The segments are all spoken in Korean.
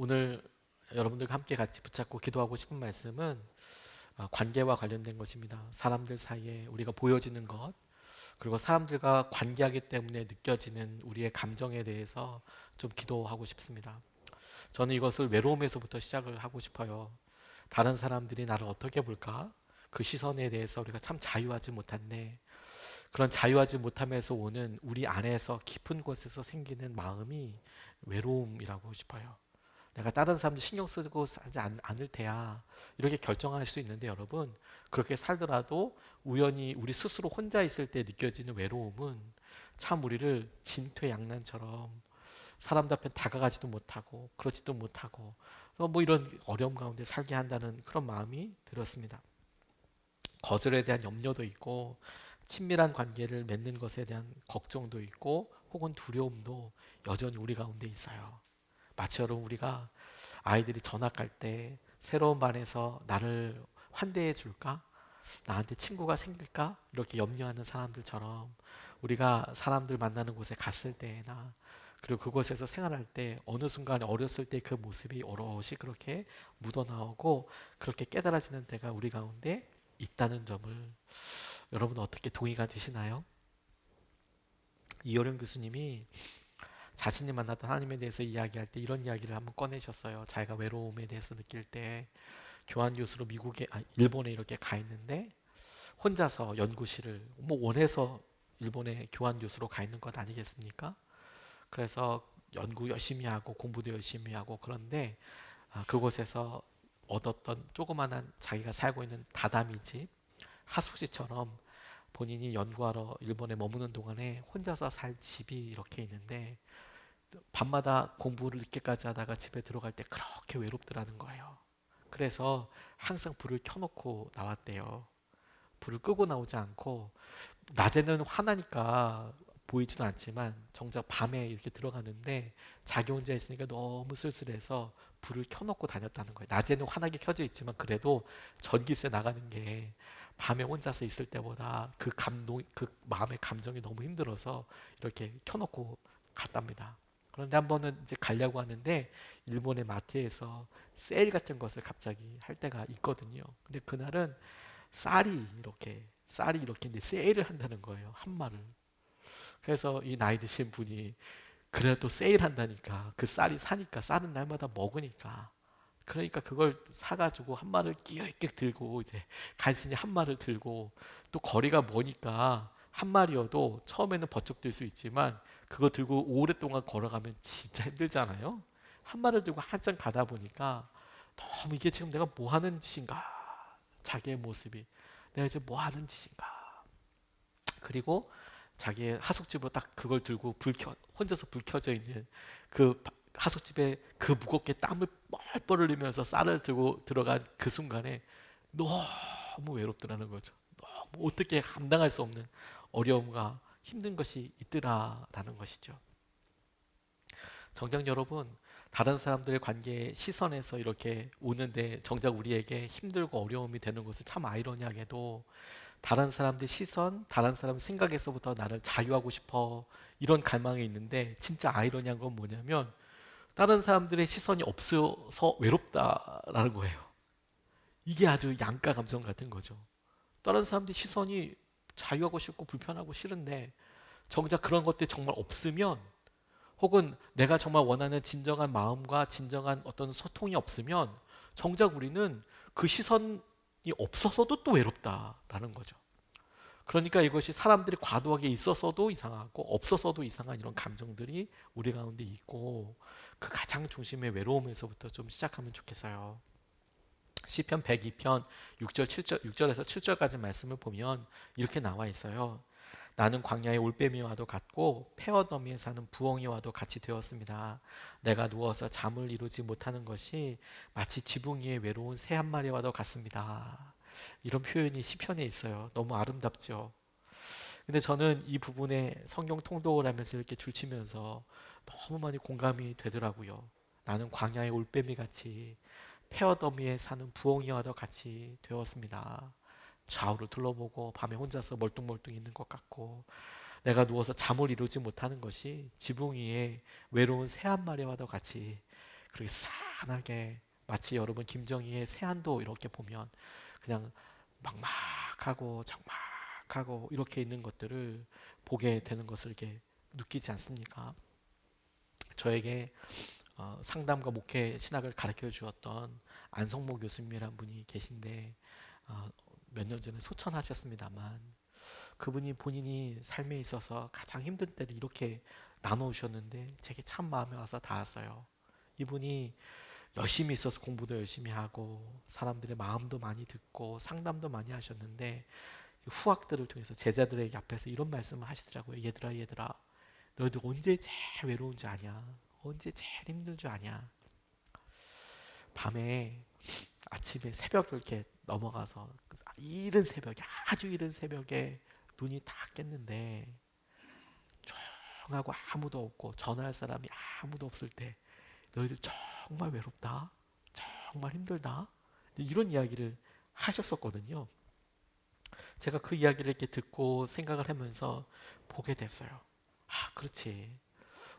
오늘 여러분들과 함께 같이 붙잡고 기도하고 싶은 말씀은 관계와 관련된 것입니다. 사람들 사이에 우리가 보여지는 것, 그리고 사람들과 관계하기 때문에 느껴지는 우리의 감정에 대해서 좀 기도하고 싶습니다. 저는 이것을 외로움에서부터 시작을 하고 싶어요. 다른 사람들이 나를 어떻게 볼까? 그 시선에 대해서 우리가 참 자유하지 못한데, 그런 자유하지 못함에서 오는 우리 안에서 깊은 곳에서 생기는 마음이 외로움이라고 싶어요. 내가 다른 사람들 신경 쓰고 하지 않을 테야, 이렇게 결정할 수 있는데, 여러분, 그렇게 살더라도 우연히 우리 스스로 혼자 있을 때 느껴지는 외로움은 참 우리를 진퇴양난처럼 사람들 앞에 다가가지도 못하고 그렇지도 못하고 뭐 이런 어려움 가운데 살게 한다는 그런 마음이 들었습니다. 거절에 대한 염려도 있고, 친밀한 관계를 맺는 것에 대한 걱정도 있고, 혹은 두려움도 여전히 우리 가운데 있어요. 마치 여러분, 우리가 아이들이 전학 갈 때 새로운 반에서 나를 환대해 줄까? 나한테 친구가 생길까? 이렇게 염려하는 사람들처럼, 우리가 사람들 만나는 곳에 갔을 때나, 그리고 그곳에서 생활할 때 어느 순간에 어렸을 때 그 모습이 오롯이 그렇게 묻어나오고 그렇게 깨달아지는 때가 우리 가운데 있다는 점을, 여러분 어떻게 동의가 되시나요? 이효령 교수님이 자신이 만났던 하나님에 대해서 이야기할 때 이런 이야기를 한번 꺼내셨어요. 자기가 외로움에 대해서 느낄 때 교환 교수로 일본에 이렇게 가 있는데, 혼자서 연구실을 뭐 원해서 일본에 교환 교수로 가 있는 것 아니겠습니까? 그래서 연구 열심히 하고 공부도 열심히 하고, 그런데 그곳에서 얻었던 조그만한 자기가 살고 있는 다다미 집, 하숙지처럼 본인이 연구하러 일본에 머무는 동안에 혼자서 살 집이 이렇게 있는데, 밤마다 공부를 늦게까지 하다가 집에 들어갈 때 그렇게 외롭더라는 거예요. 그래서 항상 불을 켜놓고 나왔대요. 불을 끄고 나오지 않고, 낮에는 화나니까 보이지도 않지만 정작 밤에 이렇게 들어가는데 자기 혼자 있으니까 너무 쓸쓸해서 불을 켜놓고 다녔다는 거예요. 낮에는 환하게 켜져 있지만 그래도 전기세 나가는 게 밤에 혼자서 있을 때보다 그 감동, 그 마음의 감정이 너무 힘들어서 이렇게 켜놓고 갔답니다. 그런데 한 번은 이제 가려고 하는데 일본의 마트에서 세일 같은 것을 갑자기 할 때가 있거든요. 근데 그날은 쌀이 이렇게 이제 세일을 한다는 거예요. 한 마를. 그래서 이 나이 드신 분이, 그래도 세일한다니까 그 쌀이 사니까, 쌀은 날마다 먹으니까, 그러니까 그걸 사가지고 한 마를 끼익 들고 이제 간신히 한 마를 들고, 또 거리가 머니까 한 마리여도 처음에는 버쩍 들 수 있지만 그거 들고 오랫동안 걸어가면 진짜 힘들잖아요. 한 마를 들고 한참 가다 보니까 너무, 이게 지금 내가 뭐 하는 짓인가, 자기의 모습이 내가 이제 뭐 하는 짓인가. 그리고 자기의 하숙집으로 딱 그걸 들고 혼자서 불 켜져 있는 그 하숙집에 그 무겁게 땀을 뻘뻘 흘리면서 쌀을 들고 들어간 그 순간에 너무 외롭더라는 거죠. 너무 어떻게 감당할 수 없는 어려움과 힘든 것이 있더라라는 것이죠. 정작 여러분, 다른 사람들의 관계의 시선에서 이렇게 오는데 정작 우리에게 힘들고 어려움이 되는 것은 참 아이러니하게도, 다른 사람들 시선, 다른 사람 생각에서부터 나를 자유하고 싶어, 이런 갈망이 있는데, 진짜 아이러니한 건 뭐냐면 다른 사람들의 시선이 없어서 외롭다라는 거예요. 이게 아주 양가 감성 같은 거죠. 다른 사람들 시선이 자유하고 싶고 불편하고 싫은데 정작 그런 것들이 정말 없으면, 혹은 내가 정말 원하는 진정한 마음과 진정한 어떤 소통이 없으면 정작 우리는 그 시선이 없어서도 또 외롭다라는 거죠. 그러니까 이것이 사람들이 과도하게 있어서도 이상하고 없어서도 이상한 이런 감정들이 우리 가운데 있고, 그 가장 중심의 외로움에서부터 좀 시작하면 좋겠어요. 시편 102편 6절 7절 6절에서 7절까지 말씀을 보면 이렇게 나와 있어요. 나는 광야의 올빼미와도 같고 페어더미에 사는 부엉이와도 같이 되었습니다. 내가 누워서 잠을 이루지 못하는 것이 마치 지붕 위에 외로운 새 한 마리와도 같습니다. 이런 표현이 시편에 있어요. 너무 아름답죠. 근데 저는 이 부분에 성경 통독을 하면서 이렇게 줄치면서 너무 많이 공감이 되더라고요. 나는 광야의 올빼미 같이 페어더미에 사는 부엉이와도 같이 되었습니다. 좌우를 둘러보고 밤에 혼자서 멀뚱멀뚱 있는 것 같고, 내가 누워서 잠을 이루지 못하는 것이 지붕 위에 외로운 새 한 마리와도 같이 그렇게 산하게 마치 여러분 김정희의 세안도 이렇게 보면 그냥 막막하고 적막하고 이렇게 있는 것들을 보게 되는 것을 이렇게 느끼지 않습니까? 저에게 상담과 목회 신학을 가르쳐 주었던 안성모 교수님이란 분이 계신데 몇 년 전에 소천하셨습니다만 그분이 본인이 삶에 있어서 가장 힘든 때를 이렇게 나눠오셨는데 제게 참 마음에 와서 닿았어요. 이분이 열심히 있어서 공부도 열심히 하고 사람들의 마음도 많이 듣고 상담도 많이 하셨는데 후학들을 통해서 제자들에게 앞에서 이런 말씀을 하시더라고요. 얘들아 얘들아 너희들 언제 제일 외로운 줄 아냐? 언제 제일 힘들 줄 아냐? 밤에 아침에 새벽을 이렇게 넘어가서 이른 새벽에 아주 이른 새벽에 눈이 다 깼는데 조용하고 아무도 없고 전화할 사람이 아무도 없을 때 너희들 정말 외롭다. 정말 힘들다. 이런 이야기를 하셨었거든요. 제가 그 이야기를 이렇게 듣고 생각을 하면서 보게 됐어요. 아, 그렇지.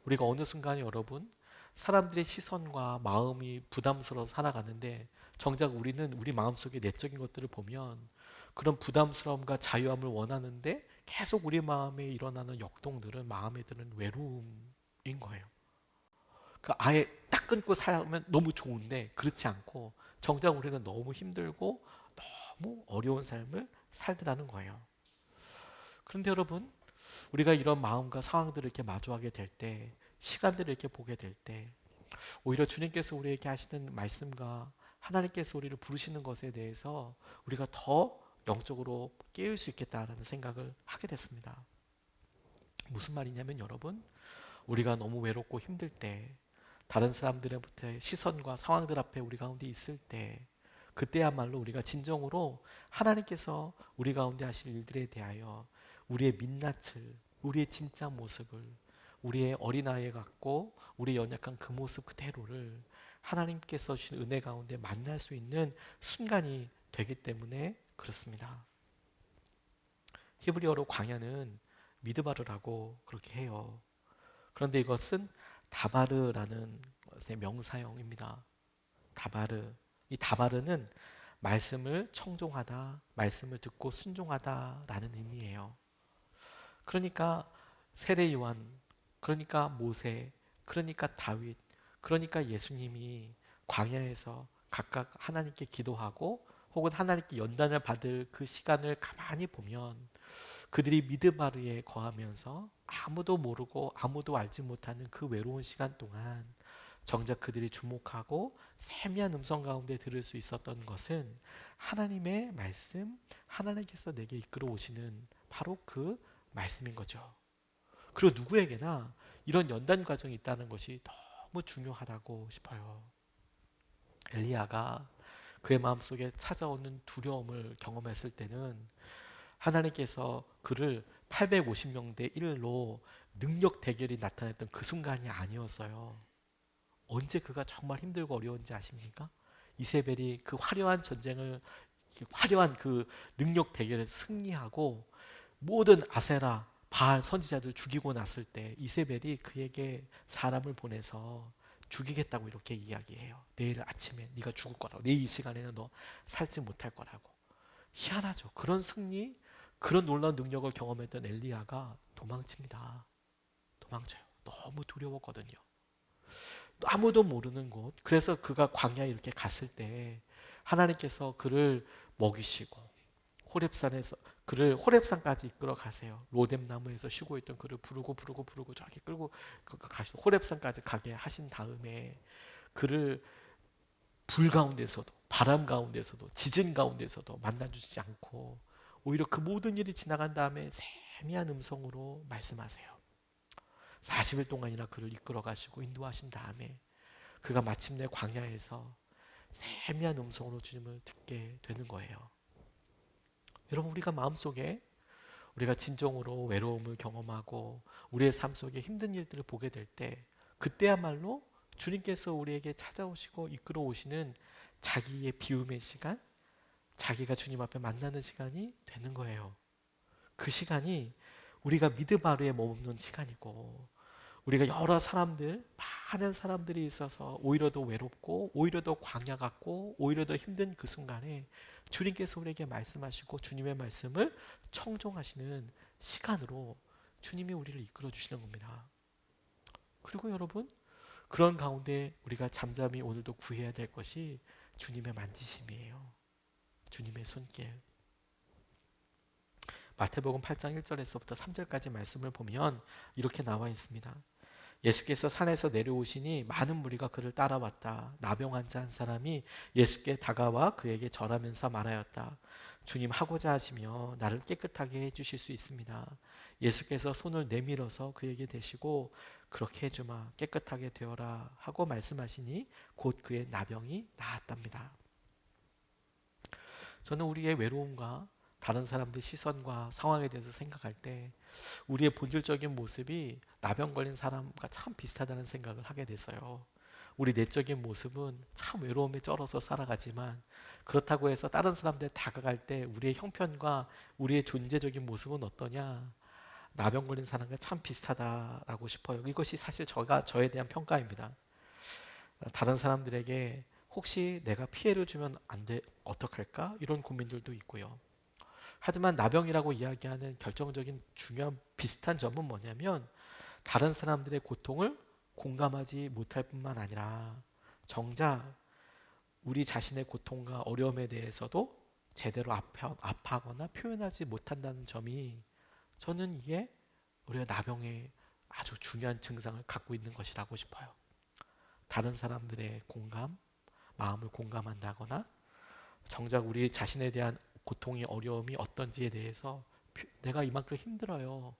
우리가 어느 순간에 여러분 사람들의 시선과 마음이 부담스러워서 살아가는데 정작 우리는 우리 마음속의 내적인 것들을 보면 그런 부담스러움과 자유함을 원하는데 계속 우리 마음에 일어나는 역동들은 마음에 드는 외로움인 거예요. 그 아예 딱 끊고 살면 너무 좋은데 그렇지 않고 정작 우리는 너무 힘들고 너무 어려운 삶을 살더라는 거예요. 그런데 여러분 우리가 이런 마음과 상황들을 이렇게 마주하게 될 때 시간들을 이렇게 보게 될 때 오히려 주님께서 우리에게 하시는 말씀과 하나님께서 우리를 부르시는 것에 대해서 우리가 더 영적으로 깨울 수 있겠다라는 생각을 하게 됐습니다. 무슨 말이냐면 여러분 우리가 너무 외롭고 힘들 때 다른 사람들의 시선과 상황들 앞에 우리 가운데 있을 때 그때야말로 우리가 진정으로 하나님께서 우리 가운데 하실 일들에 대하여 우리의 민낯을 우리의 진짜 모습을 우리의 어린아이 같고 우리의 연약한 그 모습 그대로를 하나님께서 주신 은혜 가운데 만날 수 있는 순간이 되기 때문에 그렇습니다. 히브리어로 광야는 미드바르라고 그렇게 해요. 그런데 이것은 다바르라는 것의 명사형입니다. 다바르. 이 다바르는 말씀을 청종하다, 말씀을 듣고 순종하다라는 의미예요. 그러니까 세례 요한, 그러니까 모세, 그러니까 다윗, 그러니까 예수님이 광야에서 각각 하나님께 기도하고 혹은 하나님께 연단을 받을 그 시간을 가만히 보면 그들이 미드바르에 거하면서 아무도 모르고 아무도 알지 못하는 그 외로운 시간 동안 정작 그들이 주목하고 세미한 음성 가운데 들을 수 있었던 것은 하나님의 말씀, 하나님께서 내게 이끌어 오시는 바로 그 말씀인 거죠. 그리고 누구에게나 이런 연단 과정이 있다는 것이 너무 중요하다고 싶어요. 엘리야가 그의 마음속에 찾아오는 두려움을 경험했을 때는 하나님께서 그를 850명대 1로 능력 대결이 나타났던 그 순간이 아니었어요. 언제 그가 정말 힘들고 어려운지 아십니까? 이세벨이 그 화려한 전쟁을 화려한 그 능력 대결에서 승리하고 모든 아세라 바알 선지자들 죽이고 났을 때 이세벨이 그에게 사람을 보내서 죽이겠다고 이렇게 이야기해요. 내일 아침에 네가 죽을 거라고. 내일 이 시간에는 너 살지 못할 거라고. 희한하죠. 그런 승리, 그런 놀라운 능력을 경험했던 엘리야가 도망칩니다. 도망쳐요. 너무 두려웠거든요. 아무도 모르는 곳. 그래서 그가 광야에 이렇게 갔을 때 하나님께서 그를 먹이시고 호렙산에서 그를 호렙산까지 이끌어 가세요. 로뎀 나무에서 쉬고 있던 그를 부르고 저기 끌고 가시 호렙산까지 가게 하신 다음에 그를 불 가운데서도 바람 가운데서도 지진 가운데서도 만나주지 않고 오히려 그 모든 일이 지나간 다음에 세미한 음성으로 말씀하세요. 40일 동안이나 그를 이끌어 가시고 인도하신 다음에 그가 마침내 광야에서 세미한 음성으로 주님을 듣게 되는 거예요. 여러분 우리가 마음속에 우리가 진정으로 외로움을 경험하고 우리의 삶 속에 힘든 일들을 보게 될 때 그때야말로 주님께서 우리에게 찾아오시고 이끌어 오시는 자기의 비움의 시간, 자기가 주님 앞에 만나는 시간이 되는 거예요. 그 시간이 우리가 미드바르에 머무는 시간이고 우리가 여러 사람들, 많은 사람들이 있어서 오히려 더 외롭고 오히려 더 광야 같고 오히려 더 힘든 그 순간에 주님께서 우리에게 말씀하시고 주님의 말씀을 청종하시는 시간으로 주님이 우리를 이끌어 주시는 겁니다. 그리고 여러분, 그런 가운데 우리가 잠잠히 오늘도 구해야 될 것이 주님의 만지심이에요. 주님의 손길. 마태복음 8장 1절에서부터 3절까지 말씀을 보면 이렇게 나와 있습니다. 예수께서 산에서 내려오시니 많은 무리가 그를 따라왔다. 나병 환자 한 사람이 예수께 다가와 그에게 절하면서 말하였다. 주님, 하고자 하시며 나를 깨끗하게 해주실 수 있습니다. 예수께서 손을 내밀어서 그에게 대시고 그렇게 해주마, 깨끗하게 되어라 하고 말씀하시니 곧 그의 나병이 나았답니다. 저는 우리의 외로움과 다른 사람들 시선과 상황에 대해서 생각할 때 우리의 본질적인 모습이 나병 걸린 사람과 참 비슷하다는 생각을 하게 됐어요. 우리 내적인 모습은 참 외로움에 쩔어서 살아가지만 그렇다고 해서 다른 사람들 다가갈 때 우리의 형편과 우리의 존재적인 모습은 어떠냐? 나병 걸린 사람과 참 비슷하다라고 싶어요. 이것이 사실 저에 대한 평가입니다. 다른 사람들에게 혹시 내가 피해를 주면 안 돼, 어떡할까? 이런 고민들도 있고요. 하지만 나병이라고 이야기하는 결정적인 중요한 비슷한 점은 뭐냐면 다른 사람들의 고통을 공감하지 못할 뿐만 아니라 정작 우리 자신의 고통과 어려움에 대해서도 제대로 아파하거나 표현하지 못한다는 점이 저는 이게 우리가 나병의 아주 중요한 증상을 갖고 있는 것이라고 싶어요. 다른 사람들의 공감, 마음을 공감한다거나 정작 우리 자신에 대한 고통이 어려움이 어떤지에 대해서 내가 이만큼 힘들어요.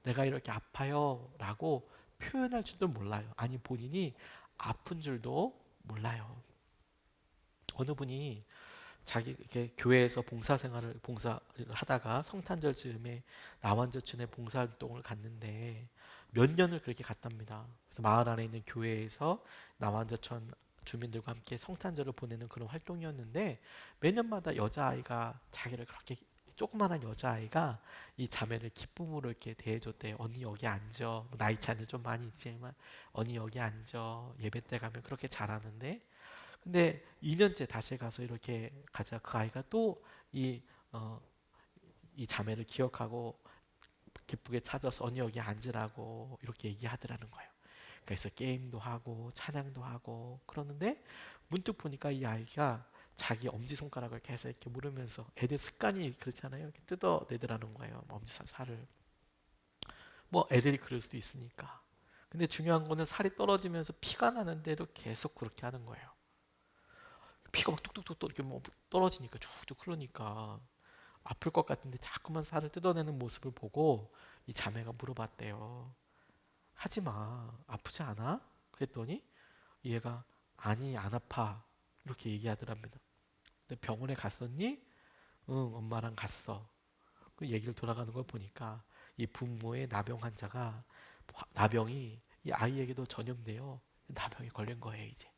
내가 이렇게 아파요. 라고 표현할 줄도 몰라요. 아니 본인이 아픈 줄도 몰라요. 어느 분이 자기 이렇게 교회에서 봉사를 하다가 성탄절 즈음에 남한저촌에 봉사활동을 갔는데 몇 년을 그렇게 갔답니다. 그래서 마을 안에 있는 교회에서 남한저촌 주민들과 함께 성탄절을 보내는 그런 활동이었는데 매년마다 여자아이가 자기를 그렇게 조그만한 여자아이가 이 자매를 기쁨으로 이렇게 대해줬대요. 언니 여기 앉아. 뭐 나이 차이는 좀 많이 있지만 언니 여기 앉아. 예배 때 가면 그렇게 잘하는데 근데 2년째 다시 가서 이렇게 가자. 그 아이가 또 이 자매를 기억하고 기쁘게 찾아서 언니 여기 앉으라고 이렇게 얘기하더라는 거예요. 그래서 게임도 하고 찬양도 하고 그러는데 문득 보니까 이 아이가 자기 엄지손가락을 계속 이렇게 물으면서 애들 습관이 그렇잖아요. 이렇게 뜯어내더라는 거예요. 엄지살을. 뭐 애들이 그럴 수도 있으니까. 근데 중요한 거는 살이 떨어지면서 피가 나는데도 계속 그렇게 하는 거예요. 피가 막 뚝뚝뚝 이렇게 뭐 떨어지니까 쭉쭉 흐르니까 아플 것 같은데 자꾸만 살을 뜯어내는 모습을 보고 이 자매가 물어봤대요. 하지 마. 아프지 않아? 그랬더니 얘가 아니 안 아파. 이렇게 얘기하더랍니다. 근데 병원에 갔었니? 응, 엄마랑 갔어. 그 얘기를 돌아가는 걸 보니까 이 부모의 나병 환자가 나병이 이 아이에게도 전염돼요. 나병이 걸린 거예요, 이제.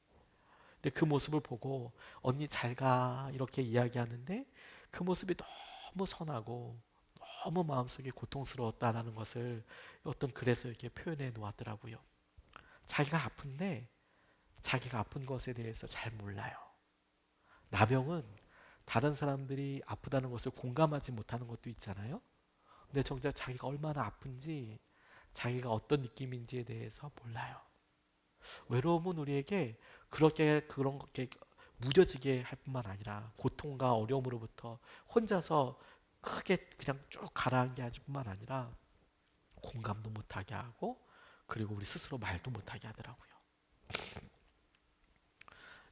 근데 그 모습을 보고 언니 잘 가 이렇게 이야기하는데 그 모습이 너무 선하고 너무 마음속에 고통스러웠다라는 것을 어떤 글에서 이렇게 표현해 놓았더라고요. 자기가 아픈데 자기가 아픈 것에 대해서 잘 몰라요. 나병은 다른 사람들이 아프다는 것을 공감하지 못하는 것도 있잖아요. 근데 정작 자기가 얼마나 아픈지 자기가 어떤 느낌인지에 대해서 몰라요. 외로움은 우리에게 그런 게 무뎌지게 할 뿐만 아니라 고통과 어려움으로부터 혼자서 크게 그냥 쭉 가라앉게 하지 뿐만 아니라 공감도 못하게 하고 그리고 우리 스스로 말도 못하게 하더라고요.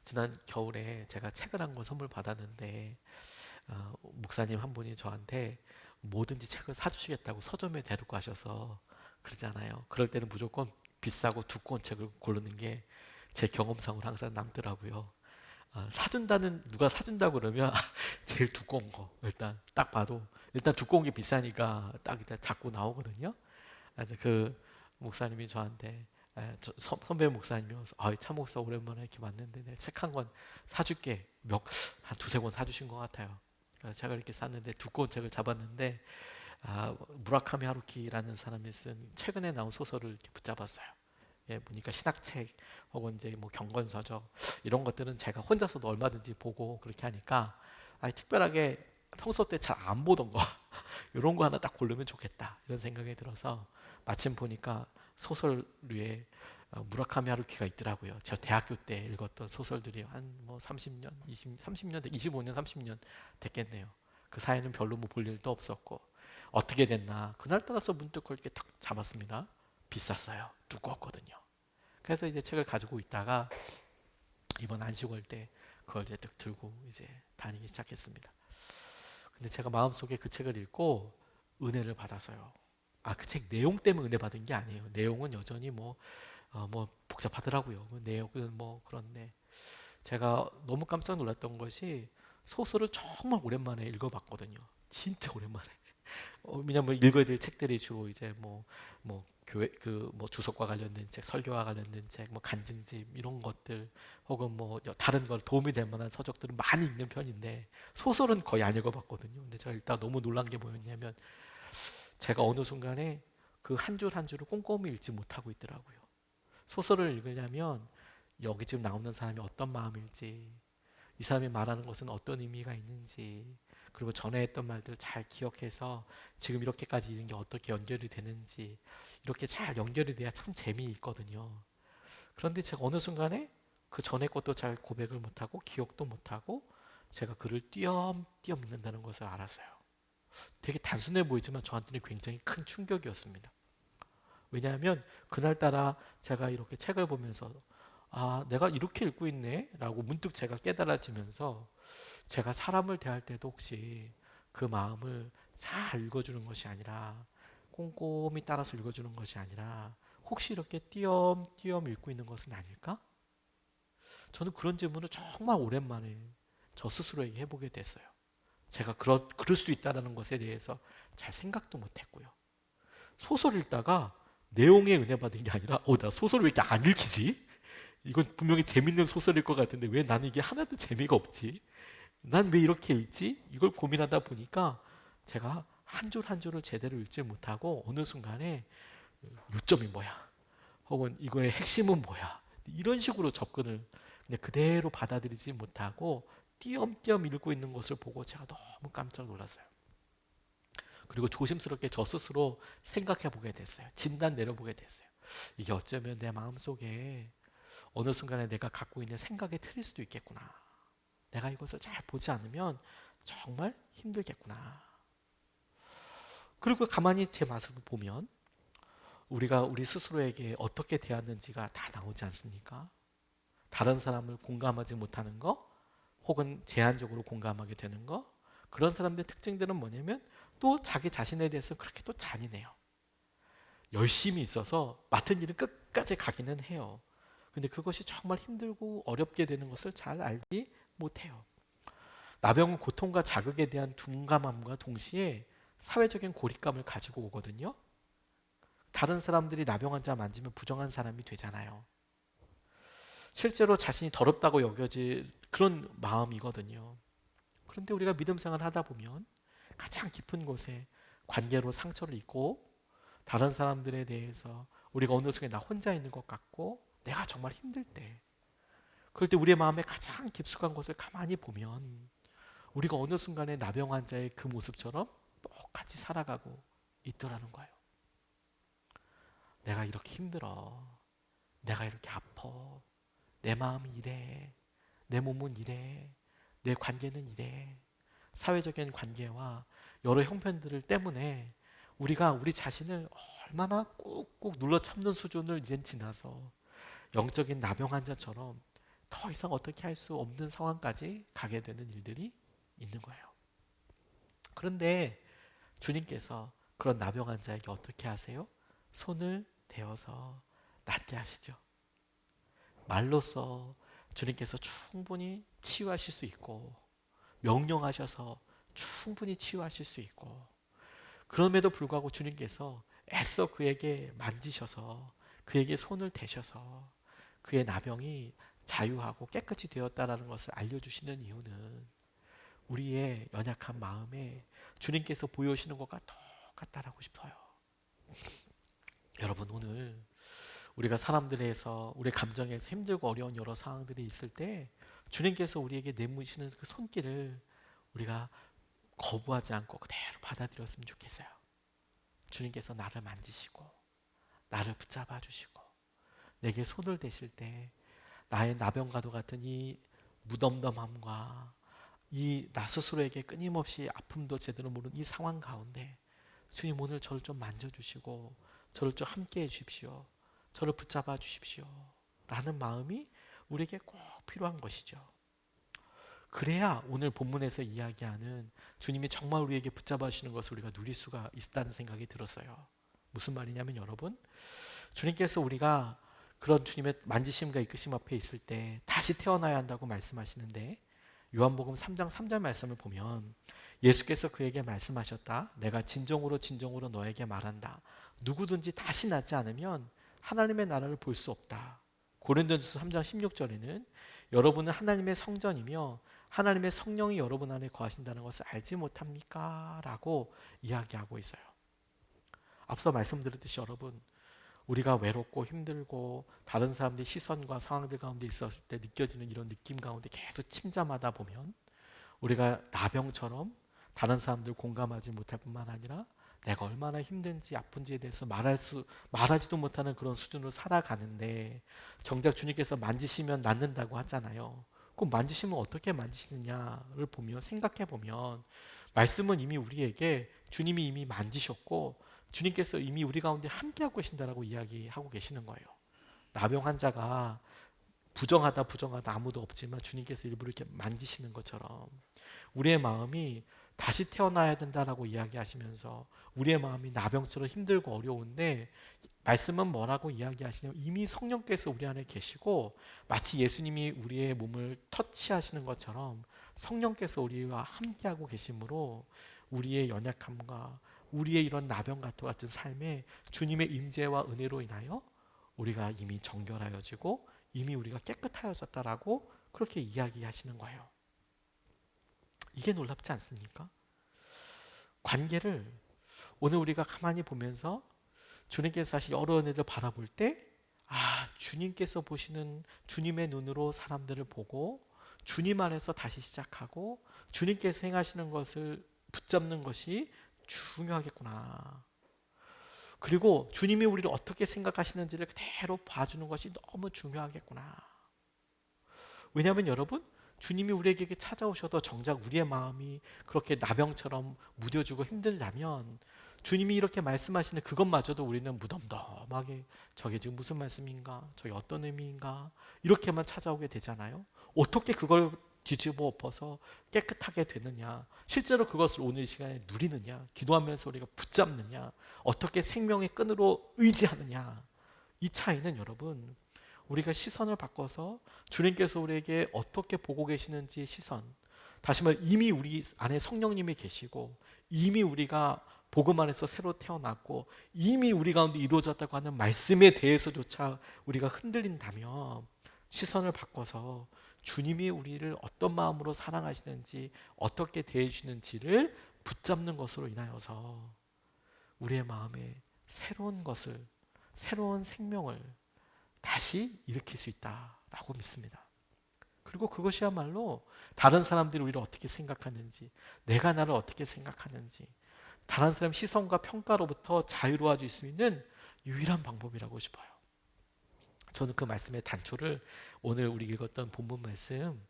지난 겨울에 제가 책을 한 권 선물 받았는데 목사님 한 분이 저한테 뭐든지 책을 사주시겠다고 서점에 데리고 가셔서 그러잖아요. 그럴 때는 무조건 비싸고 두꺼운 책을 고르는 게 제 경험상으로 항상 남더라고요. 누가 사준다고 그러면 제일 두꺼운 거 일단 딱 봐도 일단 두꺼운 게 비싸니까 딱 일단 자꾸 나오거든요. 그 목사님이 저한테 선배 목사님이어서 차 목사 오랜만에 이렇게 만났는데 책 한 권 사줄게 한 두세 권 사주신 것 같아요. 책을 이렇게 샀는데 두꺼운 책을 잡았는데 무라카미 하루키라는 사람이 쓴 최근에 나온 소설을 이렇게 붙잡았어요. 예, 보니까 신학책 혹은 이제 뭐 경건서적 이런 것들은 제가 혼자서도 얼마든지 보고 그렇게 하니까 특별하게 평소 때 잘 안 보던 거 이런 거 하나 딱 고르면 좋겠다 이런 생각이 들어서 마침 보니까 소설류에 무라카미 하루키가 있더라고요. 저 대학교 때 읽었던 소설들이 한 뭐 30년, 30년, 25년, 30년 됐겠네요. 그 사이는 별로 뭐 볼 일도 없었고 어떻게 됐나 그날따라서 문득 그걸 이렇게 탁 잡았습니다. 비쌌어요. 두꺼웠거든요. 그래서 이제 책을 가지고 있다가 이번 안식월 때 그걸 이제 딱 들고 이제 다니기 시작했습니다. 근데 제가 마음속에 그 책을 읽고 은혜를 받아서요. 그 책 내용 때문에 은혜 받은 게 아니에요. 내용은 여전히 뭐 복잡하더라고요. 그 내용은 뭐 그런데 제가 너무 깜짝 놀랐던 것이 소설을 정말 오랜만에 읽어봤거든요. 진짜 오랜만에. 왜냐면 읽어야 될 책들이 주로 이제 뭐 교회 그 뭐 주석과 관련된 책, 설교와 관련된 책, 뭐 간증집 이런 것들 혹은 뭐 다른 걸 도움이 될 만한 서적들은 많이 읽는 편인데 소설은 거의 안 읽어봤거든요. 근데 제가 일단 너무 놀란 게 뭐였냐면 제가 어느 순간에 그 한 줄 한 줄을 꼼꼼히 읽지 못하고 있더라고요. 소설을 읽으려면 여기 지금 나오는 사람이 어떤 마음일지, 이 사람이 말하는 것은 어떤 의미가 있는지, 그리고 전에 했던 말들을 잘 기억해서 지금 이렇게까지 이런 게 어떻게 연결이 되는지 이렇게 잘 연결이 돼야 참 재미있거든요. 그런데 제가 어느 순간에 그 전에 것도 잘 고백을 못하고 기억도 못하고 제가 글을 띄엄띄엄 읽는다는 것을 알았어요. 되게 단순해 보이지만 저한테는 굉장히 큰 충격이었습니다. 왜냐하면 그날따라 제가 이렇게 책을 보면서 내가 이렇게 읽고 있네 라고 문득 제가 깨달아지면서 제가 사람을 대할 때도 혹시 그 마음을 잘 읽어주는 것이 아니라 꼼꼼히 따라서 읽어주는 것이 아니라 혹시 이렇게 띄엄띄엄 읽고 있는 것은 아닐까? 저는 그런 질문을 정말 오랜만에 저 스스로에게 해보게 됐어요. 제가 그럴 수 있다는 것에 대해서 잘 생각도 못했고요. 소설 읽다가 내용에 은혜 받은 게 아니라 나 소설 왜 이렇게 안 읽히지? 이건 분명히 재밌는 소설일 것 같은데 왜 나는 이게 하나도 재미가 없지? 난 왜 이렇게 읽지? 이걸 고민하다 보니까 제가 한 줄 한 줄을 제대로 읽지 못하고 어느 순간에 요점이 뭐야? 혹은 이거의 핵심은 뭐야? 이런 식으로 접근을 그냥 그대로 받아들이지 못하고 띄엄띄엄 읽고 있는 것을 보고 제가 너무 깜짝 놀랐어요. 그리고 조심스럽게 저 스스로 생각해 보게 됐어요. 진단 내려보게 됐어요. 이게 어쩌면 내 마음속에 어느 순간에 내가 갖고 있는 생각의 틀일 수도 있겠구나. 내가 이것을 잘 보지 않으면 정말 힘들겠구나. 그리고 가만히 제 모습을 보면 우리가 우리 스스로에게 어떻게 대하는지가 다 나오지 않습니까? 다른 사람을 공감하지 못하는 거, 혹은 제한적으로 공감하게 되는 거, 그런 사람들의 특징들은 뭐냐면 또 자기 자신에 대해서 그렇게 또 잔인해요. 열심히 있어서 맡은 일은 끝까지 가기는 해요. 근데 그것이 정말 힘들고 어렵게 되는 것을 잘 알지 못해요. 나병은 고통과 자극에 대한 둔감함과 동시에 사회적인 고립감을 가지고 오거든요. 다른 사람들이 나병 환자 만지면 부정한 사람이 되잖아요. 실제로 자신이 더럽다고 여겨질 그런 마음이거든요. 그런데 우리가 믿음 생활을 하다 보면 가장 깊은 곳에 관계로 상처를 입고 다른 사람들에 대해서 우리가 어느 순간에 나 혼자 있는 것 같고 내가 정말 힘들 때 그럴 때 우리의 마음에 가장 깊숙한 곳을 가만히 보면 우리가 어느 순간에 나병 환자의 그 모습처럼 똑같이 살아가고 있더라는 거예요. 내가 이렇게 힘들어. 내가 이렇게 아파. 내 마음이 이래. 내 몸은 이래. 내 관계는 이래. 사회적인 관계와 여러 형편들 때문에 우리가 우리 자신을 얼마나 꾹꾹 눌러 참는 수준을 이젠 지나서 영적인 나병 환자처럼 더 이상 어떻게 할 수 없는 상황까지 가게 되는 일들이 있는 거예요. 그런데 주님께서 그런 나병 환자에게 어떻게 하세요? 손을 대어서 낫게 하시죠. 말로써 주님께서 충분히 치유하실 수 있고 명령하셔서 충분히 치유하실 수 있고 그럼에도 불구하고 주님께서 애써 그에게 만지셔서 그에게 손을 대셔서 그의 나병이 자유하고 깨끗이 되었다라는 것을 알려주시는 이유는 우리의 연약한 마음에 주님께서 보여주시는 것과 같다라고 싶어요. 여러분, 오늘 우리가 사람들에서 우리 감정에서 힘들고 어려운 여러 상황들이 있을 때 주님께서 우리에게 내미시는 그 손길을 우리가 거부하지 않고 그대로 받아들였으면 좋겠어요. 주님께서 나를 만지시고 나를 붙잡아 주시고 내게 손을 대실 때 나의 나병과도 같은 이 무덤덤함과 이 나 스스로에게 끊임없이 아픔도 제대로 모르는 이 상황 가운데 주님, 오늘 저를 좀 만져주시고 저를 좀 함께 해주십시오. 저를 붙잡아 주십시오. 라는 마음이 우리에게 꼭 필요한 것이죠. 그래야 오늘 본문에서 이야기하는 주님이 정말 우리에게 붙잡아 주시는 것을 우리가 누릴 수가 있다는 생각이 들었어요. 무슨 말이냐면 여러분, 주님께서 우리가 그런 주님의 만지심과 이끄심 앞에 있을 때 다시 태어나야 한다고 말씀하시는데, 요한복음 3장 3절 말씀을 보면 예수께서 그에게 말씀하셨다. 내가 진정으로 진정으로 너에게 말한다. 누구든지 다시 나지 않으면 하나님의 나라를 볼 수 없다. 고린도전서 3장 16절에는 여러분은 하나님의 성전이며 하나님의 성령이 여러분 안에 거하신다는 것을 알지 못합니까? 라고 이야기하고 있어요. 앞서 말씀드렸듯이 여러분, 우리가 외롭고 힘들고 다른 사람들의 시선과 상황들 가운데 있었을 때 느껴지는 이런 느낌 가운데 계속 침잠하다 보면 우리가 나병처럼 다른 사람들 공감하지 못할 뿐만 아니라 내가 얼마나 힘든지 아픈지에 대해서 말하지도 못하는 그런 수준으로 살아가는데, 정작 주님께서 만지시면 낫는다고 하잖아요. 그럼 만지시면 어떻게 만지시느냐를 보면, 생각해 보면 말씀은 이미 우리에게 주님이 이미 만지셨고 주님께서 이미 우리 가운데 함께하고 계신다라고 이야기하고 계시는 거예요. 나병 환자가 부정하다 아무도 없지만 주님께서 일부러 이렇게 만지시는 것처럼 우리의 마음이 다시 태어나야 된다라고 이야기하시면서 우리의 마음이 나병처럼 힘들고 어려운데, 말씀은 뭐라고 이야기하시냐면 이미 성령께서 우리 안에 계시고 마치 예수님이 우리의 몸을 터치하시는 것처럼 성령께서 우리와 함께하고 계시므로 우리의 연약함과 우리의 이런 나병과 같은 삶에 주님의 임재와 은혜로 인하여 우리가 이미 정결하여지고 이미 우리가 깨끗하여졌다라고 그렇게 이야기하시는 거예요. 이게 놀랍지 않습니까? 관계를 오늘 우리가 가만히 보면서 주님께서 사실 여러 은혜를 바라볼 때, 주님께서 보시는 주님의 눈으로 사람들을 보고 주님 안에서 다시 시작하고 주님께서 행하시는 것을 붙잡는 것이 중요하겠구나. 그리고 주님이 우리를 어떻게 생각하시는지를 그대로 봐주는 것이 너무 중요하겠구나. 왜냐하면 여러분, 주님이 우리에게 찾아오셔도 정작 우리의 마음이 그렇게 나병처럼 무뎌지고 힘들다면 주님이 이렇게 말씀하시는 그것마저도 우리는 무덤덤하게 저게 지금 무슨 말씀인가? 저게 어떤 의미인가? 이렇게만 찾아오게 되잖아요. 어떻게 그걸 뒤집어 엎어서 깨끗하게 되느냐? 실제로 그것을 오늘 이 시간에 누리느냐? 기도하면서 우리가 붙잡느냐? 어떻게 생명의 끈으로 의지하느냐? 이 차이는 여러분, 우리가 시선을 바꿔서 주님께서 우리에게 어떻게 보고 계시는지 시선, 다시 말해 이미 우리 안에 성령님이 계시고 이미 우리가 복음 안에서 새로 태어났고 이미 우리 가운데 이루어졌다고 하는 말씀에 대해서조차 우리가 흔들린다면 시선을 바꿔서 주님이 우리를 어떤 마음으로 사랑하시는지 어떻게 대해주시는지를 붙잡는 것으로 인하여서 우리의 마음에 새로운 것을, 새로운 생명을 다시 일으킬 수 있다라고 믿습니다. 그리고 그것이야말로 다른 사람들이 우리를 어떻게 생각하는지, 내가 나를 어떻게 생각하는지, 다른 사람 시선과 평가로부터 자유로워질 수 있는 유일한 방법이라고 싶어요. 저는 그 말씀의 단초를 오늘 우리 읽었던 본문 말씀,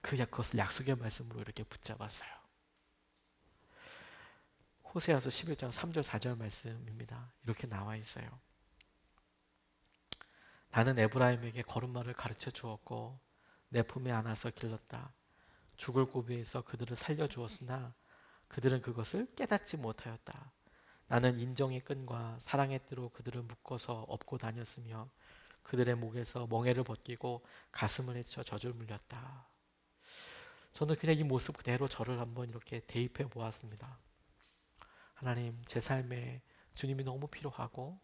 그것을 약속의 말씀으로 이렇게 붙잡았어요. 호세아서 11장 3절 4절 말씀입니다. 이렇게 나와 있어요. 나는 에브라임에게 걸음마를 가르쳐 주었고 내 품에 안아서 길렀다. 죽을 고비에서 그들을 살려주었으나 그들은 그것을 깨닫지 못하였다. 나는 인정의 끈과 사랑의 띠로 그들을 묶어서 업고 다녔으며 그들의 목에서 멍에를 벗기고 가슴을 헤쳐 젖을 물렸다. 저는 그냥 이 모습 그대로 저를 한번 이렇게 대입해 보았습니다. 하나님, 제 삶에 주님이 너무 필요하고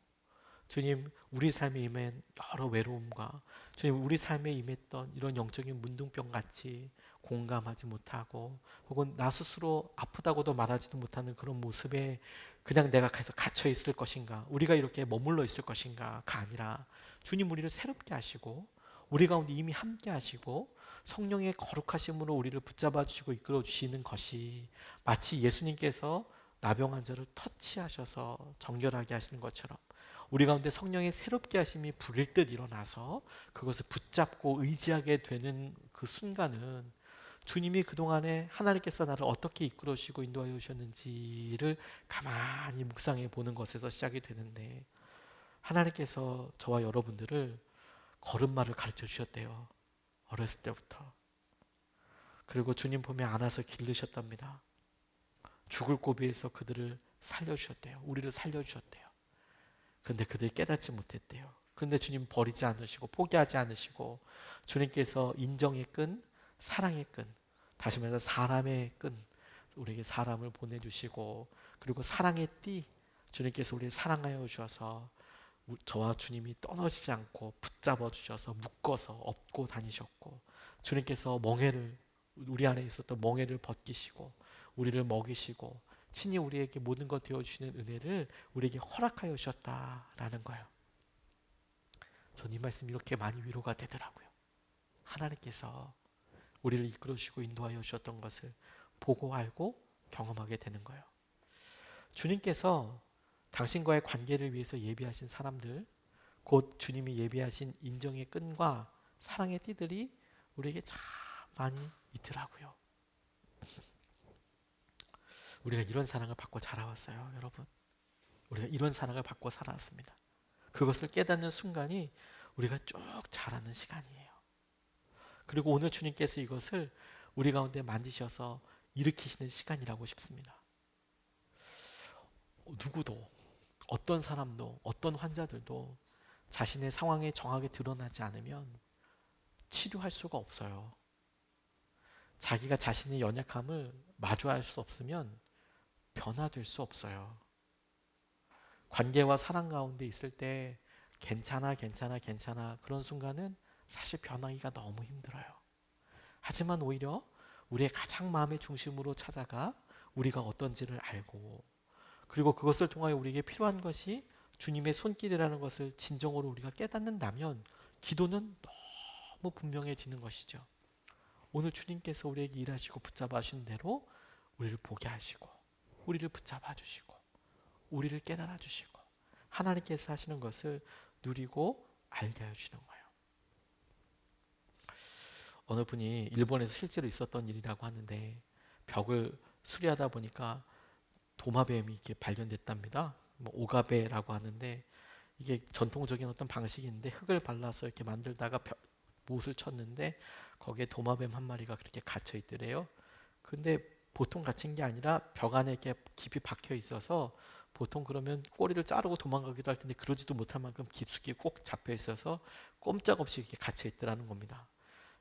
주님, 우리 삶에 임한 여러 외로움과 주님, 우리 삶에 임했던 이런 영적인 문둥병 같이 공감하지 못하고 혹은 나 스스로 아프다고도 말하지도 못하는 그런 모습에 그냥 내가 갇혀 있을 것인가, 우리가 이렇게 머물러 있을 것인가가 아니라 주님 우리를 새롭게 하시고 우리 가운데 이미 함께 하시고 성령의 거룩하심으로 우리를 붙잡아 주시고 이끌어 주시는 것이 마치 예수님께서 나병 환자를 터치하셔서 정결하게 하시는 것처럼 우리 가운데 성령의 새롭게 하심이 불일 듯 일어나서 그것을 붙잡고 의지하게 되는 그 순간은 주님이 그동안에 하나님께서 나를 어떻게 이끌어 주시고 인도하여 오셨는지를 가만히 묵상해 보는 것에서 시작이 되는데, 하나님께서 저와 여러분들을 걸음마를 가르쳐 주셨대요. 어렸을 때부터. 그리고 주님 품에 안아서 기르셨답니다. 죽을 고비에서 그들을 살려주셨대요. 우리를 살려주셨대요. 그런데 그들이 깨닫지 못했대요. 그런데 주님 버리지 않으시고 포기하지 않으시고 주님께서 인정의 끈, 사랑의 끈, 다시 말해서 사람의 끈, 우리에게 사람을 보내주시고 그리고 사랑의 띠, 주님께서 우리를 사랑하여 주셔서 저와 주님이 떠나지지 않고 붙잡아 주셔서 묶어서 업고 다니셨고, 주님께서 멍에를, 우리 안에 있었던 멍에를 벗기시고 우리를 먹이시고 친히 우리에게 모든 것 되어주시는 은혜를 우리에게 허락하여 주셨다라는 거예요. 전 이 말씀이 이렇게 많이 위로가 되더라고요. 하나님께서 우리를 이끌어주시고 인도하여 주셨던 것을 보고 알고 경험하게 되는 거예요. 주님께서 당신과의 관계를 위해서 예비하신 사람들, 곧 주님이 예비하신 인정의 끈과 사랑의 띠들이 우리에게 참 많이 있더라고요. 우리가 이런 사랑을 받고 자라왔어요, 여러분. 우리가 이런 사랑을 받고 살아왔습니다. 그것을 깨닫는 순간이 우리가 쭉 자라는 시간이에요. 그리고 오늘 주님께서 이것을 우리 가운데 만드셔서 일으키시는 시간이라고 싶습니다. 누구도, 어떤 사람도, 어떤 환자들도 자신의 상황에 정확하게 드러나지 않으면 치료할 수가 없어요. 자기가 자신의 연약함을 마주할 수 없으면 변화될 수 없어요. 관계와 사랑 가운데 있을 때 괜찮아 그런 순간은 사실 변하기가 너무 힘들어요. 하지만 오히려 우리의 가장 마음의 중심으로 찾아가 우리가 어떤지를 알고, 그리고 그것을 통하여 우리에게 필요한 것이 주님의 손길이라는 것을 진정으로 우리가 깨닫는다면 기도는 너무 분명해지는 것이죠. 오늘 주님께서 우리에게 일하시고 붙잡아 주신 대로 우리를 보게 하시고 우리를 붙잡아 주시고 우리를 깨달아 주시고 하나님께서 하시는 것을 누리고 알게 해주시는 거예요. 어느 분이 일본에서 실제로 있었던 일이라고 하는데, 벽을 수리하다 보니까 도마뱀이 이렇게 발견됐답니다. 오가베라고 하는데, 이게 전통적인 어떤 방식인데 흙을 발라서 이렇게 만들다가 못을 쳤는데 거기에 도마뱀 한 마리가 그렇게 갇혀 있더래요. 근데 보통 갇힌 게 아니라 벽 안에 이렇게 깊이 박혀 있어서 보통 그러면 꼬리를 자르고 도망가기도 할 텐데 그러지도 못할 만큼 깊숙이 꼭 잡혀 있어서 꼼짝없이 이렇게 갇혀 있더라는 겁니다.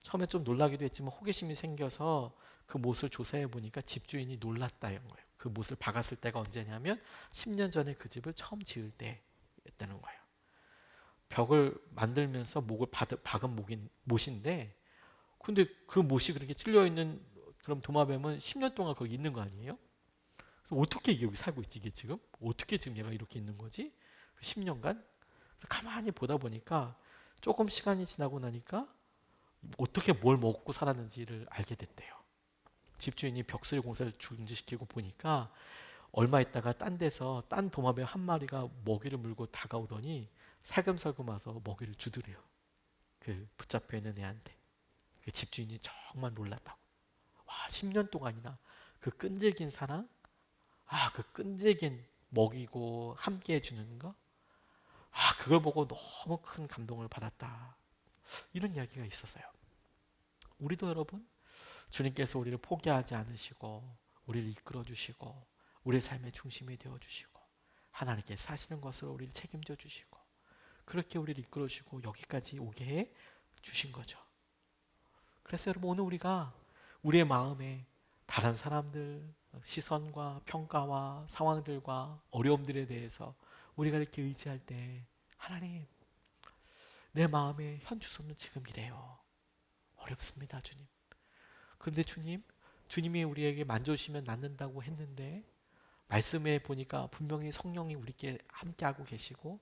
처음에 좀 놀라기도 했지만 호기심이 생겨서 그 못을 조사해 보니까 집주인이 놀랐다는 거예요. 그 못을 박았을 때가 언제냐면 10년 전에 그 집을 처음 지을 때였다는 거예요. 벽을 만들면서 목을 박은 못인데, 근데 그 못이 그렇게 찔려 있는 그럼 도마뱀은 10년 동안 거기 있는 거 아니에요? 그래서 어떻게 이게 여기 살고 있지, 이게 지금? 어떻게 지금 얘가 이렇게 있는 거지? 10년간? 가만히 보다 보니까 조금 시간이 지나고 나니까 어떻게 뭘 먹고 살았는지를 알게 됐대요. 집주인이 벽수리 공사를 중지시키고 보니까 얼마 있다가 딴 데서 딴 도마뱀 한 마리가 먹이를 물고 다가오더니 살금살금 와서 먹이를 주더래요. 그 붙잡혀 있는 애한테. 그 집주인이 정말 놀랐다고. 와, 10년 동안이나 그 끈질긴 사랑, 그 끈질긴 먹이고 함께 해주는 거, 그걸 보고 너무 큰 감동을 받았다. 이런 이야기가 있었어요. 우리도 여러분, 주님께서 우리를 포기하지 않으시고 우리를 이끌어 주시고 우리의 삶의 중심이 되어 주시고 하나님께 사시는 것으로 우리를 책임져 주시고 그렇게 우리를 이끌어 주시고 여기까지 오게 해 주신 거죠. 그래서 여러분, 오늘 우리가 우리의 마음에 다른 사람들 시선과 평가와 상황들과 어려움들에 대해서 우리가 이렇게 의지할 때, 하나님, 내 마음의 현 주소는 지금 이래요. 어렵습니다, 주님. 그런데 주님이 우리에게 만져주시면 낫는다고 했는데 말씀에 보니까 분명히 성령이 우리께 함께하고 계시고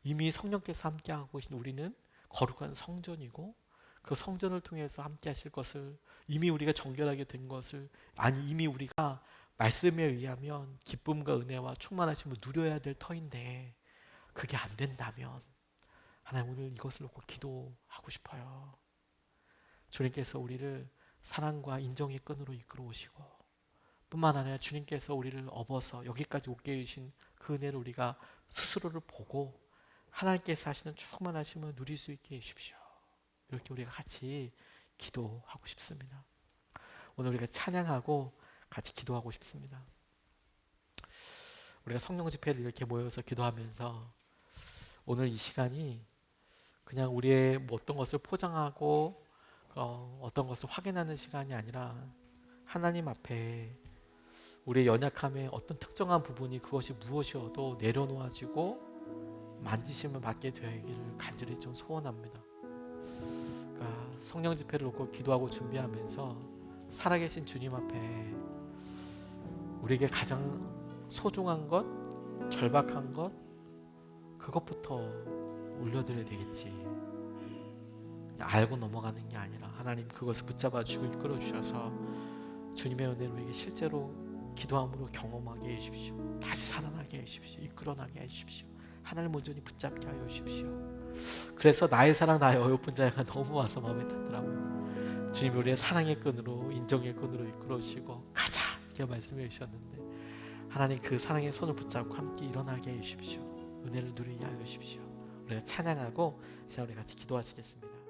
이미 성령께서 함께하고 계신 우리는 거룩한 성전이고 그 성전을 통해서 함께 하실 것을 이미 우리가 정결하게 된 것을 아니 이미 우리가 말씀에 의하면 기쁨과 은혜와 충만하심을 누려야 될 터인데 그게 안 된다면 하나님 오늘 이것을 놓고 기도하고 싶어요. 주님께서 우리를 사랑과 인정의 끈으로 이끌어 오시고 뿐만 아니라 주님께서 우리를 업어서 여기까지 오게 해주신 그 은혜를 우리가 스스로를 보고 하나님께서 하시는 충만하심을 누릴 수 있게 해주십시오. 이렇게 우리가 같이 기도하고 싶습니다. 오늘 우리가 찬양하고 같이 기도하고 싶습니다. 우리가 성령 집회를 이렇게 모여서 기도하면서 오늘 이 시간이 그냥 우리의 뭐 어떤 것을 포장하고 어떤 것을 확인하는 시간이 아니라 하나님 앞에 우리의 연약함의 어떤 특정한 부분이 그것이 무엇이어도 내려놓아지고 만지심을 받게 되기를 간절히 좀 소원합니다. 그러니까 성령 집회를 놓고 기도하고 준비하면서 살아계신 주님 앞에 우리에게 가장 소중한 것, 절박한 것 그것부터 올려드려야 되겠지. 알고 넘어가는 게 아니라 하나님 그것을 붙잡아 주고 이끌어 주셔서 주님의 은혜로 우리에게 실제로 기도함으로 경험하게 해주십시오. 다시 살아나게 해주십시오. 이끌어나게 해주십시오. 하나님 온전히 붙잡게 하여 주십시오. 그래서 나의 사랑 나의 어여쁜 자가 너무 와서 마음에 닿더라고요. 주님이 우리의 사랑의 끈으로 인정의 끈으로 이끌어 주시고 가자 이렇게 말씀해 주셨는데 하나님 그 사랑의 손을 붙잡고 함께 일어나게 해 주십시오. 은혜를 누리게 하여 주십시오. 우리가 찬양하고 이제 우리 같이 기도하시겠습니다.